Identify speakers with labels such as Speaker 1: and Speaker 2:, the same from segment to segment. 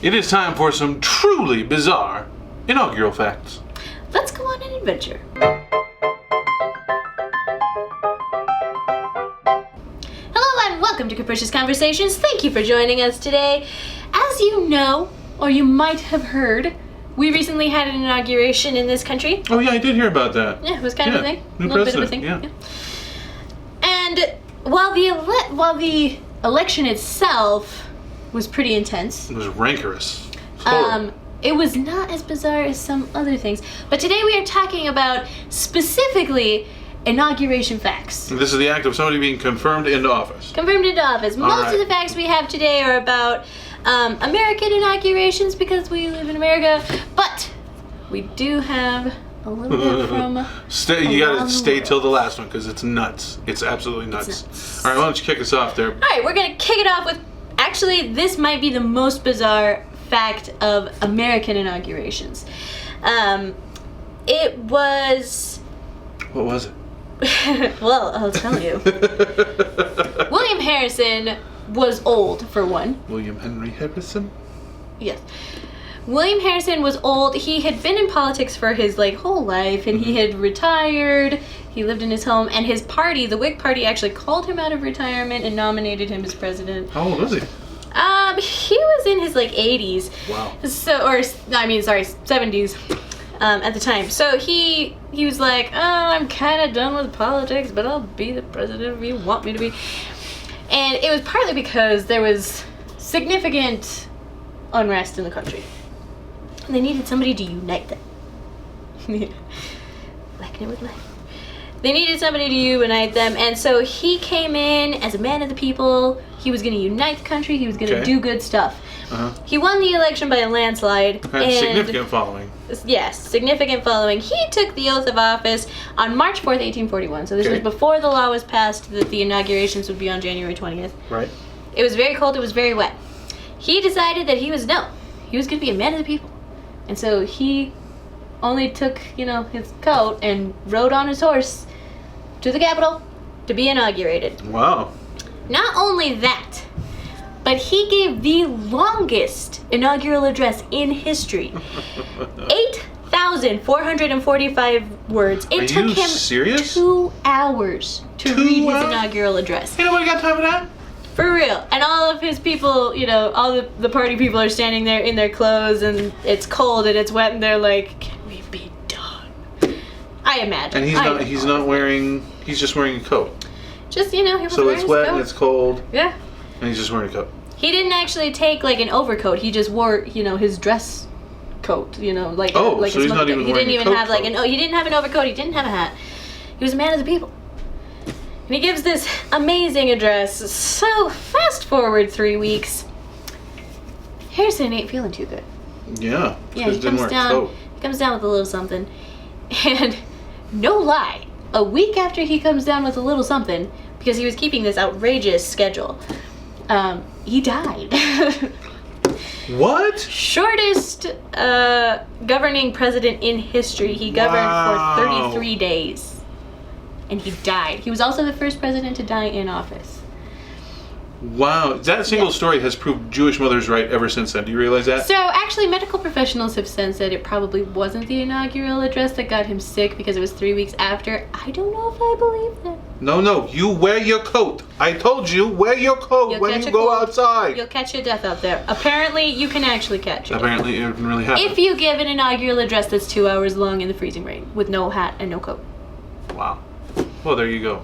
Speaker 1: It is time for some truly bizarre inaugural facts.
Speaker 2: Let's go on an adventure. Hello and welcome to Capricious Conversations. Thank you for joining us today. As you know, or you might have heard, we recently had an inauguration in this country.
Speaker 1: Oh yeah, I did hear about that.
Speaker 2: Yeah, it was kind of a thing.
Speaker 1: New
Speaker 2: A little bit of a
Speaker 1: president,
Speaker 2: thing. Yeah. And while the election itself was pretty intense,
Speaker 1: It was rancorous. Horrible.
Speaker 2: it was not as bizarre as some other things. But today we are talking about specifically inauguration facts.
Speaker 1: This is the act of somebody being confirmed into office.
Speaker 2: Confirmed into office. Most of the facts we have today are about American inaugurations because we live in America. But we do have a little bit from
Speaker 1: You gotta
Speaker 2: around the
Speaker 1: stay
Speaker 2: world.
Speaker 1: till the last one because it's nuts. It's absolutely nuts.
Speaker 2: nuts.
Speaker 1: All right, why don't you kick us off there?
Speaker 2: Alright, we're gonna kick it off with, actually, this might be the most bizarre fact of American inaugurations. It was,
Speaker 1: What was it?
Speaker 2: well, I'll tell you. William Harrison was old, for one.
Speaker 1: William Henry Harrison?
Speaker 2: Yes. William Harrison was old. He had been in politics for his whole life, and he had retired. He lived in his home, and his party, the Whig Party, actually called him out of retirement and nominated him as president.
Speaker 1: How old was he?
Speaker 2: He was in his 80s.
Speaker 1: Wow.
Speaker 2: 70s at the time. So he was like, oh, I'm kind of done with politics, but I'll be the president if you want me to be. And it was partly because there was significant unrest in the country. And they needed somebody to unite them. Lacking it with life. They needed somebody to unite them, and so he came in as a man of the people. He was going to unite the country. He was going to do good stuff.
Speaker 1: Uh-huh.
Speaker 2: He won the election by a landslide.
Speaker 1: Had significant following.
Speaker 2: Yes, significant following. He took the oath of office on March 4th, 1841. So this was before the law was passed that the inaugurations would be on January 20th.
Speaker 1: Right.
Speaker 2: It was very cold. It was very wet. He decided that he was going to be a man of the people. And so he only took, his coat and rode on his horse to the Capitol to be inaugurated.
Speaker 1: Wow.
Speaker 2: Not only that, but he gave the longest inaugural address in history. 8,445 words. It took him
Speaker 1: serious?
Speaker 2: 2 hours to read his inaugural address.
Speaker 1: Ain't nobody got time for that?
Speaker 2: For real. And all of his people, all the party people are standing there in their clothes, and it's cold and it's wet, and they're like, can we be done? I imagine.
Speaker 1: And he's just wearing a coat.
Speaker 2: Just, he was
Speaker 1: So
Speaker 2: wearing
Speaker 1: it's
Speaker 2: his
Speaker 1: wet
Speaker 2: coat.
Speaker 1: and it's cold.
Speaker 2: Yeah.
Speaker 1: And he's just wearing a coat.
Speaker 2: He didn't actually take an overcoat. He just wore, his dress coat,
Speaker 1: so
Speaker 2: a
Speaker 1: he's
Speaker 2: smoke
Speaker 1: not
Speaker 2: coat.
Speaker 1: even
Speaker 2: He
Speaker 1: wearing
Speaker 2: didn't
Speaker 1: a
Speaker 2: even
Speaker 1: coat
Speaker 2: have he didn't have an overcoat. He didn't have a hat. He was a man of the people. And he gives this amazing address. So fast forward 3 weeks. Harrison ain't feeling too good.
Speaker 1: Yeah.
Speaker 2: Yeah, he comes down. He comes down with a little something, and no lie, a week after he comes down with a little something, because he was keeping this outrageous schedule, he died.
Speaker 1: What?
Speaker 2: Shortest governing president in history. He governed for 33 days. And he died. He was also the first president to die in office.
Speaker 1: Wow. That single story has proved Jewish mothers right ever since then. Do you realize that?
Speaker 2: So actually, medical professionals have since said it probably wasn't the inaugural address that got him sick because it was 3 weeks after. I don't know if I believe that.
Speaker 1: No. You wear your coat. I told you, wear your coat when you go outside.
Speaker 2: You'll catch your death out there. Apparently, you can actually catch it.
Speaker 1: Apparently, it can really happen.
Speaker 2: If you give an inaugural address that's 2 hours long in the freezing rain with no hat and no coat.
Speaker 1: Wow. Well, there you go.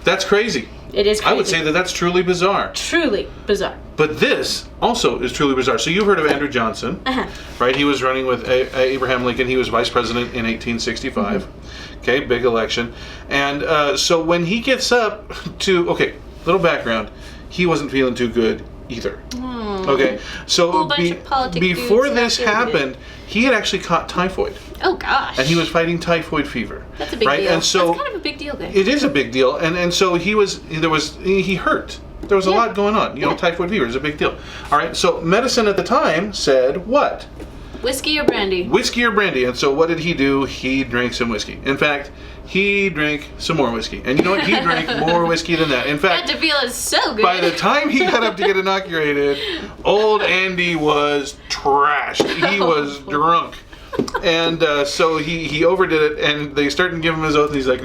Speaker 1: That's crazy.
Speaker 2: It is crazy.
Speaker 1: I would say that's truly bizarre.
Speaker 2: Truly bizarre.
Speaker 1: But this also is truly bizarre. So you've heard of Andrew Johnson, right? He was running with Abraham Lincoln. He was vice president in 1865. Mm-hmm. Okay, big election. And so when he gets up to, little background, he wasn't feeling too good either. Okay, so before this happened, he had actually caught typhoid.
Speaker 2: Oh gosh.
Speaker 1: And he was fighting typhoid fever.
Speaker 2: That's a big deal.
Speaker 1: And so
Speaker 2: that's kind of a big deal there.
Speaker 1: It is a big deal. And so he hurt. There was a lot going on. Typhoid fever is a big deal. All right, so medicine at the time said what?
Speaker 2: Whiskey or brandy?
Speaker 1: Whiskey or brandy. And so what did he do? He drank some whiskey. In fact, he drank some more whiskey. And you know what? He drank more whiskey than that. In fact,
Speaker 2: That tequila is so good.
Speaker 1: by the time he got up to get inaugurated, old Andy was trashed. He was drunk. And so he overdid it, and they started to give him his oath, and he's like,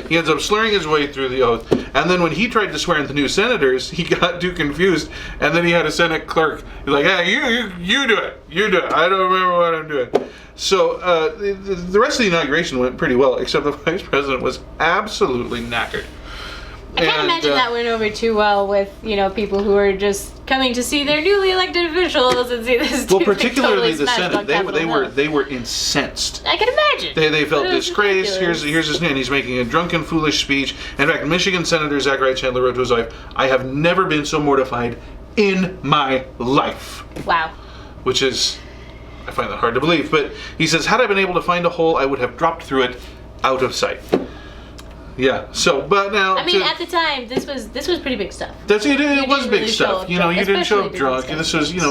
Speaker 1: he ends up slurring his way through the oath. And then when he tried to swear in the new senators, he got too confused, and then he had a Senate clerk. He's like, hey, you do it. You do it. I don't remember what I'm doing. So the rest of the inauguration went pretty well, except the vice president was absolutely knackered.
Speaker 2: I can't imagine that went over too well with, people who are just coming to see their newly elected officials and see this.
Speaker 1: Well, particularly
Speaker 2: totally
Speaker 1: the
Speaker 2: smashed on
Speaker 1: Senate,
Speaker 2: Capitol Hill.
Speaker 1: they were incensed.
Speaker 2: I can imagine.
Speaker 1: They felt
Speaker 2: It was
Speaker 1: disgraced.
Speaker 2: ridiculous.
Speaker 1: Here's his name. He's making a drunken, foolish speech. In fact, Michigan Senator Zachariah Chandler wrote to his wife, "I have never been so mortified in my life."
Speaker 2: Wow.
Speaker 1: Which is, I find that hard to believe. But he says, had I been able to find a hole, I would have dropped through it out of sight. Yeah. So, but now
Speaker 2: I mean, at the time, this was pretty big stuff.
Speaker 1: it was
Speaker 2: didn't
Speaker 1: big
Speaker 2: really show
Speaker 1: stuff.
Speaker 2: up
Speaker 1: You
Speaker 2: drunk,
Speaker 1: didn't show up
Speaker 2: especially
Speaker 1: drunk.
Speaker 2: during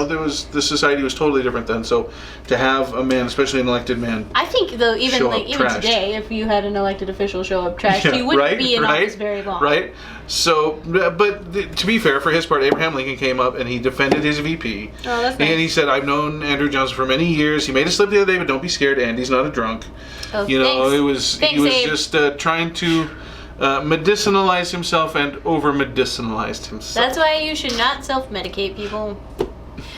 Speaker 1: This was, the society was totally different then. So, to have a man, especially an elected man,
Speaker 2: I think though, even
Speaker 1: show up trashed.
Speaker 2: today, if you had an elected official show up trashed, he wouldn't be in office very long.
Speaker 1: Right. So, but to be fair, for his part, Abraham Lincoln came up and he defended his VP.
Speaker 2: Oh, that's nice.
Speaker 1: And he said, "I've known Andrew Johnson for many years. He made a slip the other day, but don't be scared. Andy's not a drunk."
Speaker 2: Oh,
Speaker 1: He was
Speaker 2: Thanks, Abe.
Speaker 1: just trying to medicinalize himself and over medicinalized himself.
Speaker 2: That's why you should not self-medicate people.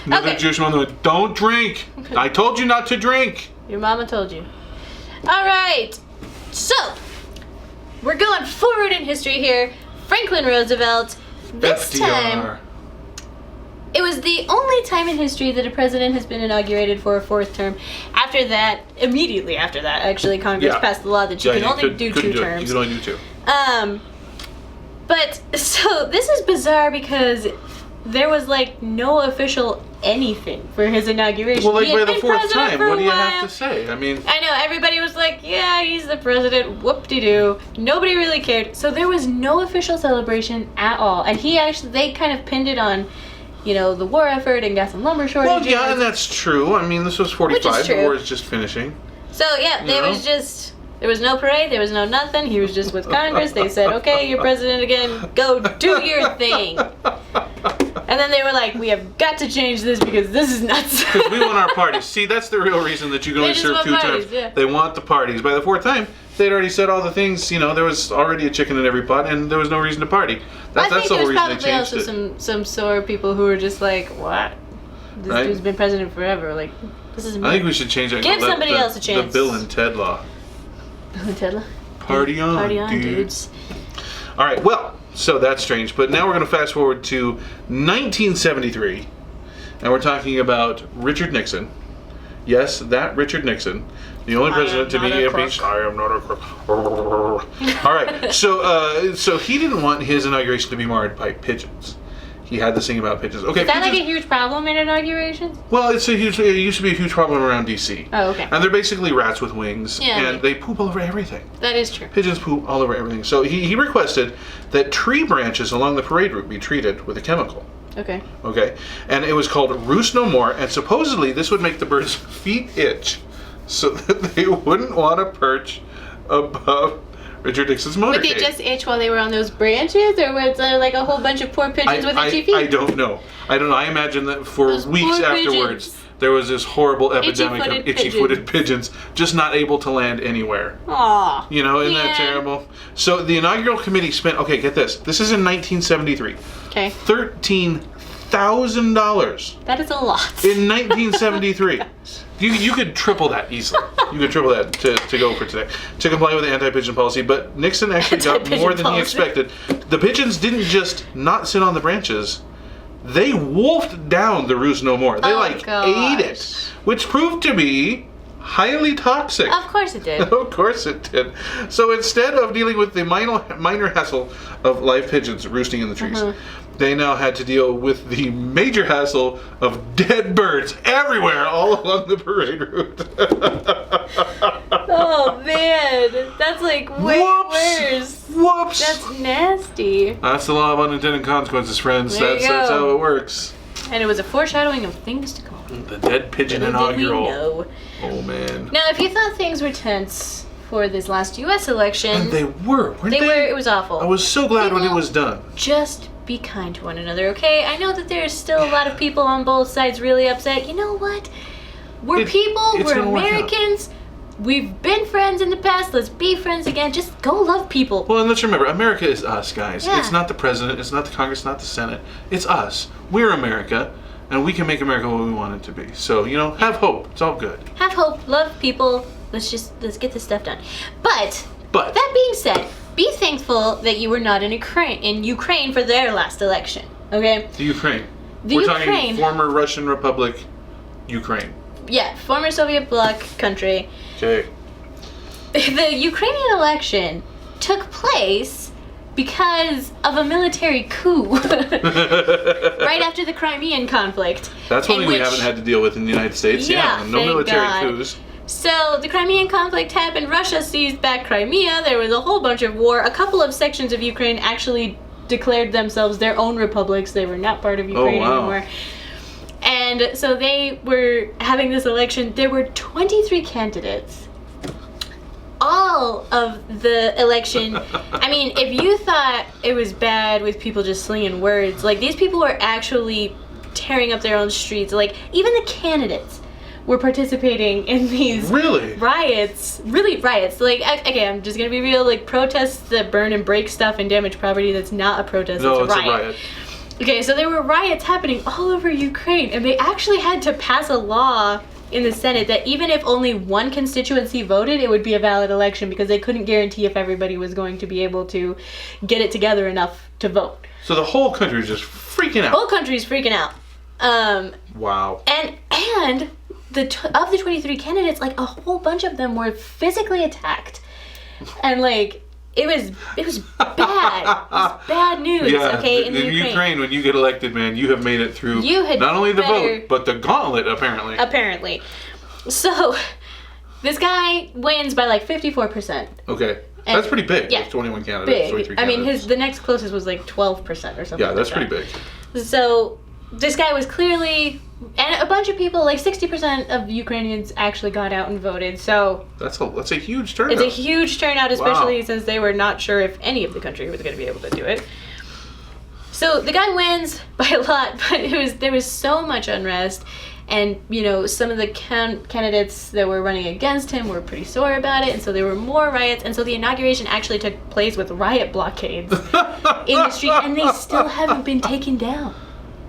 Speaker 1: Another
Speaker 2: Okay.
Speaker 1: Jewish woman went, "Don't drink. I told you not to drink."
Speaker 2: Your mama told you. All right. So, we're going forward in history here. Franklin Roosevelt. This time,
Speaker 1: FDR.
Speaker 2: it was the only time in history that a president has been inaugurated for a fourth term. After that, immediately after that, actually, Congress
Speaker 1: Yeah.
Speaker 2: passed the law that you can only do
Speaker 1: couldn't
Speaker 2: 2
Speaker 1: do it.
Speaker 2: terms.
Speaker 1: You could only do 2.
Speaker 2: But so this is bizarre because there was no official anything for his inauguration.
Speaker 1: Well,
Speaker 2: He had
Speaker 1: by the
Speaker 2: been
Speaker 1: 4th
Speaker 2: president
Speaker 1: time,
Speaker 2: for a
Speaker 1: what do you
Speaker 2: while.
Speaker 1: have to say? I mean,
Speaker 2: I know, everybody was like, yeah, he's the president, whoop-de-doo. Nobody really cared. So there was no official celebration at all. And they kind of pinned it on, the war effort and gas and lumber shortages.
Speaker 1: well, yeah, and that's true. I mean, this was 45.
Speaker 2: Which is true.
Speaker 1: The war is just finishing.
Speaker 2: So yeah, there was no parade, there was no nothing. He was just with Congress. They said, okay, you're president again, go do your thing. And then they were like, we have got to change this because this is nuts.
Speaker 1: Because we want our parties. See, that's the real reason that you can only
Speaker 2: just
Speaker 1: serve
Speaker 2: want
Speaker 1: 2
Speaker 2: parties,
Speaker 1: terms.
Speaker 2: yeah.
Speaker 1: They want the parties. By the 4th time, they'd already said all the things. There was already a chicken in every pot, and there was no reason to party.
Speaker 2: I
Speaker 1: That's
Speaker 2: think
Speaker 1: the whole
Speaker 2: there's
Speaker 1: reason they
Speaker 2: probably
Speaker 1: changed
Speaker 2: also
Speaker 1: it.
Speaker 2: some sore people who were just like, what? This
Speaker 1: Right?
Speaker 2: dude's been president forever. Like, this isn't
Speaker 1: I think we should change it.
Speaker 2: Give somebody else a chance.
Speaker 1: The Bill and Ted law.
Speaker 2: Ted.
Speaker 1: Party on,
Speaker 2: Party on,
Speaker 1: dude.
Speaker 2: dudes.
Speaker 1: All right, well, so that's strange. But now we're going to fast forward to 1973, and we're talking about Richard Nixon. Yes, that Richard Nixon, the only president to
Speaker 2: not
Speaker 1: be
Speaker 2: a
Speaker 1: impeached.
Speaker 2: crook.
Speaker 1: I am not a crook. All right, so he didn't want his inauguration to be marred by pigeons. He had this thing about pigeons. Okay,
Speaker 2: Is that like a
Speaker 1: pigeons,
Speaker 2: huge problem in inaugurations?
Speaker 1: well, it used to be a huge problem around D.C.
Speaker 2: Oh, okay.
Speaker 1: And they're basically rats with wings,
Speaker 2: Yeah,
Speaker 1: and they poop all over everything.
Speaker 2: That is true.
Speaker 1: Pigeons poop all over everything. So he requested that tree branches along the parade route be treated with a chemical.
Speaker 2: Okay.
Speaker 1: Okay? And it was called Roost No More, and supposedly this would make the birds' feet itch so that they wouldn't want to perch above Richard Nixon's motorcade.
Speaker 2: Would they just itch while they were on those branches, or was there like a whole bunch of poor pigeons with itchy feet?
Speaker 1: I don't know. I imagine that for
Speaker 2: Those
Speaker 1: weeks
Speaker 2: poor
Speaker 1: afterwards,
Speaker 2: pigeons.
Speaker 1: there was this horrible epidemic of
Speaker 2: Itchy-footed
Speaker 1: itchy-footed pigeons just not able to land anywhere.
Speaker 2: Aw.
Speaker 1: Isn't
Speaker 2: Yeah.
Speaker 1: that terrible? So the inaugural committee spent, okay, get this. This is in 1973.
Speaker 2: Okay.
Speaker 1: $13,000
Speaker 2: That is a lot.
Speaker 1: in 1973. You could triple that easily. You could triple that to go for today to comply with the anti-pigeon policy. But Nixon actually got
Speaker 2: Anti-pigeon
Speaker 1: more than he
Speaker 2: policy.
Speaker 1: expected. The pigeons didn't just not sit on the branches. They wolfed down the Roost No More. They ate
Speaker 2: gosh.
Speaker 1: it, which proved to be highly toxic.
Speaker 2: Of course it did.
Speaker 1: Of course it did. So instead of dealing with the minor hassle of live pigeons roosting in the trees, they now had to deal with the major hassle of dead birds everywhere all along the parade route.
Speaker 2: Oh man, that's like way worse.
Speaker 1: Whoops!
Speaker 2: That's nasty.
Speaker 1: That's the law of unintended consequences, friends.
Speaker 2: There you
Speaker 1: That's
Speaker 2: go.
Speaker 1: how it works.
Speaker 2: And it was a foreshadowing of things to come.
Speaker 1: The dead pigeon
Speaker 2: Little did we
Speaker 1: inaugural.
Speaker 2: know.
Speaker 1: Oh man.
Speaker 2: Now, if you thought things were tense for this last U.S. election,
Speaker 1: And they were, weren't they?
Speaker 2: they were. It was awful.
Speaker 1: I was so glad when it
Speaker 2: People-
Speaker 1: was done.
Speaker 2: Just be kind to one another, okay? I know that there's still a lot of people on both sides really upset. You know what? We're people.
Speaker 1: It's
Speaker 2: We're
Speaker 1: gonna work out.
Speaker 2: Americans. We've been friends in the past. Let's be friends again. Just go love people.
Speaker 1: Well, and let's remember, America is us, guys.
Speaker 2: Yeah.
Speaker 1: It's not the president, it's not the Congress, not the Senate. It's us. We're America, and we can make America what we want it to be. So, have hope. It's all good.
Speaker 2: Have hope. Love people. Let's get this stuff done. But
Speaker 1: But
Speaker 2: that being said, be thankful that you were not in Ukraine for their last election. Okay?
Speaker 1: the Ukraine.
Speaker 2: The
Speaker 1: We're
Speaker 2: Ukraine.
Speaker 1: talking former Russian Republic, Ukraine.
Speaker 2: Yeah, former Soviet bloc country.
Speaker 1: Okay.
Speaker 2: The Ukrainian election took place because of a military coup right after the Crimean conflict.
Speaker 1: That's one
Speaker 2: in
Speaker 1: thing we
Speaker 2: which-
Speaker 1: haven't had to deal with in the United States.
Speaker 2: Yeah,
Speaker 1: No
Speaker 2: thank
Speaker 1: military
Speaker 2: God.
Speaker 1: coups.
Speaker 2: So the Crimean conflict happened. Russia seized back Crimea. There was a whole bunch of war. A couple of sections of Ukraine actually declared themselves their own republics. They were not part of Ukraine
Speaker 1: wow.
Speaker 2: anymore. And so they were having this election. There were 23 candidates. All of the election, I mean, if you thought it was bad with people just slinging words, like these people were actually tearing up their own streets. Like even the candidates were participating in these
Speaker 1: Really?
Speaker 2: riots. Really riots. Like, okay, I'm just gonna be real. Like protests that burn and break stuff and damage property. That's not a protest.
Speaker 1: No,
Speaker 2: it's a riot. Okay, so there were riots happening all over Ukraine, and they actually had to pass a law in the Senate that even if only one constituency voted, it would be a valid election because they couldn't guarantee if everybody was going to be able to get it together enough to vote.
Speaker 1: So the whole country is just freaking
Speaker 2: The
Speaker 1: out.
Speaker 2: whole country's freaking out.
Speaker 1: Wow.
Speaker 2: And of the 23 candidates, like a whole bunch of them were physically attacked, and like it was bad. It was bad news.
Speaker 1: Yeah,
Speaker 2: Okay, in
Speaker 1: in
Speaker 2: Ukraine.
Speaker 1: when you get elected, man, you have made it through
Speaker 2: You had
Speaker 1: not only the
Speaker 2: better-
Speaker 1: vote, but the gauntlet, apparently.
Speaker 2: Apparently. So, this guy wins by like 54%.
Speaker 1: Okay.
Speaker 2: And-
Speaker 1: That's pretty big.
Speaker 2: yeah.
Speaker 1: With 21 candidates, 23
Speaker 2: Big. I mean,
Speaker 1: candidates.
Speaker 2: the next closest was like 12% or something.
Speaker 1: Yeah, that's
Speaker 2: like
Speaker 1: pretty
Speaker 2: that.
Speaker 1: big.
Speaker 2: So, this guy was clearly, and a bunch of people, like 60% of Ukrainians actually got out and voted. So,
Speaker 1: That's a huge turnout.
Speaker 2: it's a huge turnout, especially
Speaker 1: Wow.
Speaker 2: since they were not sure if any of the country was going to be able to do it. So the guy wins by a lot, but there was so much unrest, and some of the candidates that were running against him were pretty sore about it, and so there were more riots, and so the inauguration actually took place with riot blockades in the street, and they still haven't been taken down.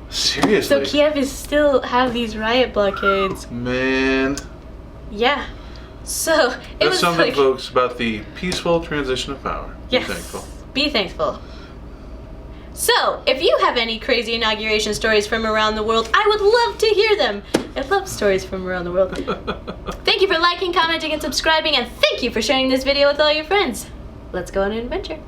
Speaker 1: Seriously.
Speaker 2: So Kiev is still have these riot blockades.
Speaker 1: Man.
Speaker 2: Yeah. So it
Speaker 1: That's
Speaker 2: was
Speaker 1: something,
Speaker 2: like,
Speaker 1: folks, about the peaceful transition of power.
Speaker 2: yes,
Speaker 1: Be thankful.
Speaker 2: Be thankful. So, if you have any crazy inauguration stories from around the world, I would love to hear them. I love stories from around the world. Thank you for liking, commenting, and subscribing, and thank you for sharing this video with all your friends. Let's go on an adventure.